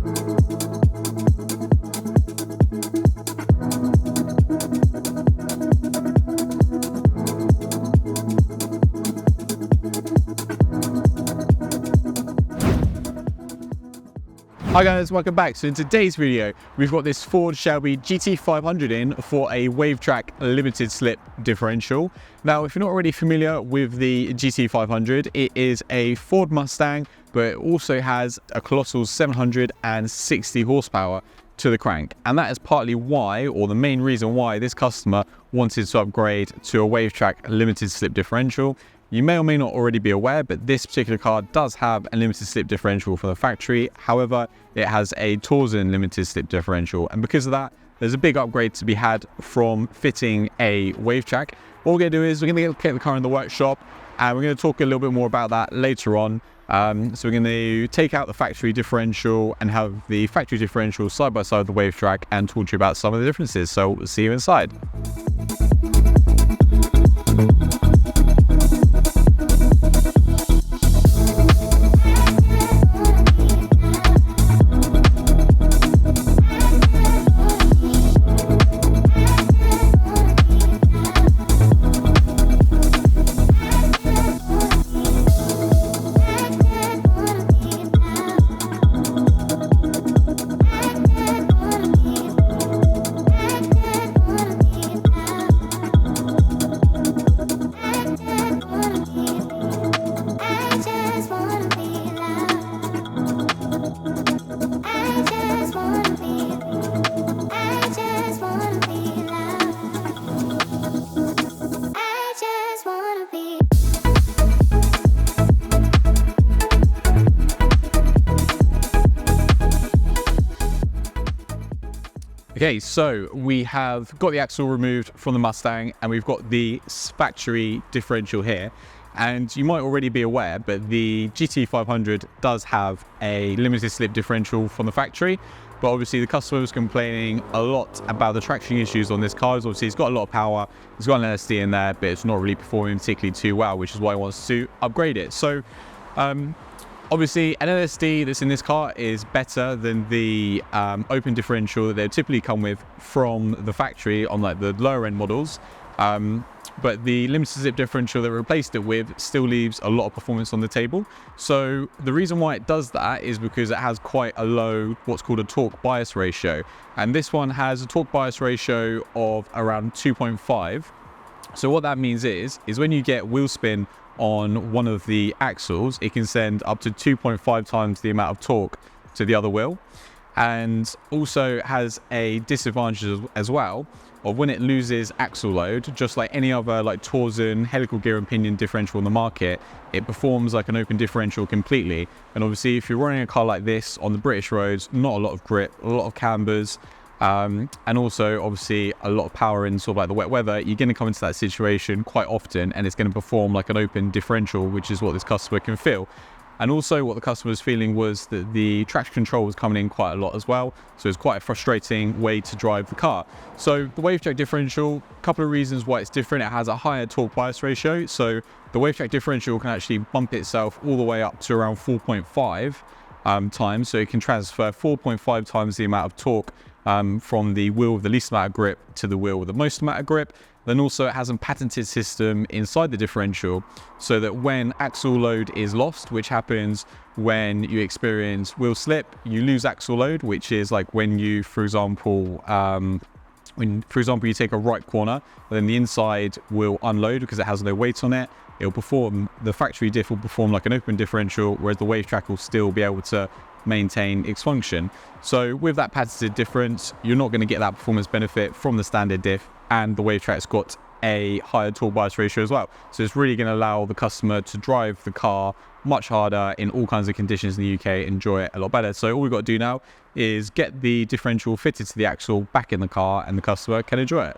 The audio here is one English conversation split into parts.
Hi guys, welcome back. So in today's video, we've got this Ford Shelby GT500 in for a Wavetrac limited slip differential. Now, if you're not already familiar with the GT500, it is a Ford Mustang, but it also has a colossal 760 horsepower to the crank. And that is partly why, or the main reason why, this customer wanted to upgrade to a Wavetrac limited slip differential. You may or may not already be aware, but this particular car does have a limited slip differential from the factory. However, it has a Torsen limited slip differential. And because of that, there's a big upgrade to be had from fitting a Wavetrac. What we're going to do is we're going to get the car in the workshop, and we're going to talk a little bit more about that later on. So we're going to take out the factory differential and have the factory differential side by side with the Wavetrac and talk to you about some of the differences. So we'll see you inside. Okay, so we have got the axle removed from the Mustang and we've got the factory differential here. And you might already be aware, but the GT500 does have a limited slip differential from the factory. But obviously the customer was complaining a lot about the traction issues on this car. Obviously it's got a lot of power, it's got an LSD in there, but it's not really performing particularly too well, which is why he wants to upgrade it. So obviously, an LSD that's in this car is better than the open differential that they typically come with from the factory on like the lower end models. But the limited slip differential that we replaced it with still leaves a lot of performance on the table. So the reason why it does that is because it has quite a low, what's called a torque bias ratio. And this one has a torque bias ratio of around 2.5. So what that means is when you get wheel spin on one of the axles, it can send up to 2.5 times the amount of torque to the other wheel, and also has a disadvantage as well of when it loses axle load. Just like any other like Torsen helical gear and pinion differential on the market, it performs like an open differential completely. And obviously if you're running a car like this on the British roads, not a lot of grip, a lot of cambers, and also obviously a lot of power in sort of like the wet weather, you're going to come into that situation quite often, and it's going to perform like an open differential, which is what this customer can feel. And also what the customer was feeling was that the traction control was coming in quite a lot as well. So it's quite a frustrating way to drive the car. So the Wavetrac differential, a couple of reasons why it's different. It has a higher torque bias ratio. So the Wavetrac differential can actually bump itself all the way up to around 4.5 times. So it can transfer 4.5 times the amount of torque from the wheel with the least amount of grip to the wheel with the most amount of grip. Then also it has a patented system inside the differential so that when axle load is lost, which happens when you experience wheel slip, you lose axle load, which is like when you, for example, you take a right corner, then the inside will unload because it has no weight on it. It'll perform, the factory diff will perform like an open differential, whereas the Wavetrac will still be able to maintain its function. So with that patented difference, you're not going to get that performance benefit from the standard diff, and the Wavetrac's got a higher torque bias ratio as well. So it's really going to allow the customer to drive the car much harder in all kinds of conditions in the UK, enjoy it a lot better. So all we've got to do now is get the differential fitted to the axle back in the car, and the customer can enjoy it.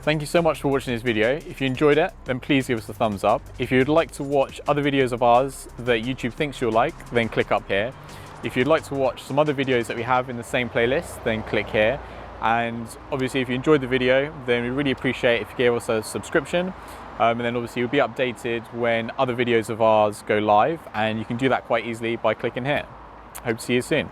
Thank you so much for watching this video. If you enjoyed it, then please give us a thumbs up. If you'd like to watch other videos of ours that YouTube thinks you'll like, then click up here. If you'd like to watch some other videos that we have in the same playlist, then click here. And obviously if you enjoyed the video, then we really appreciate if you gave us a subscription. And then obviously you'll be updated when other videos of ours go live, and you can do that quite easily by clicking here. Hope to see you soon.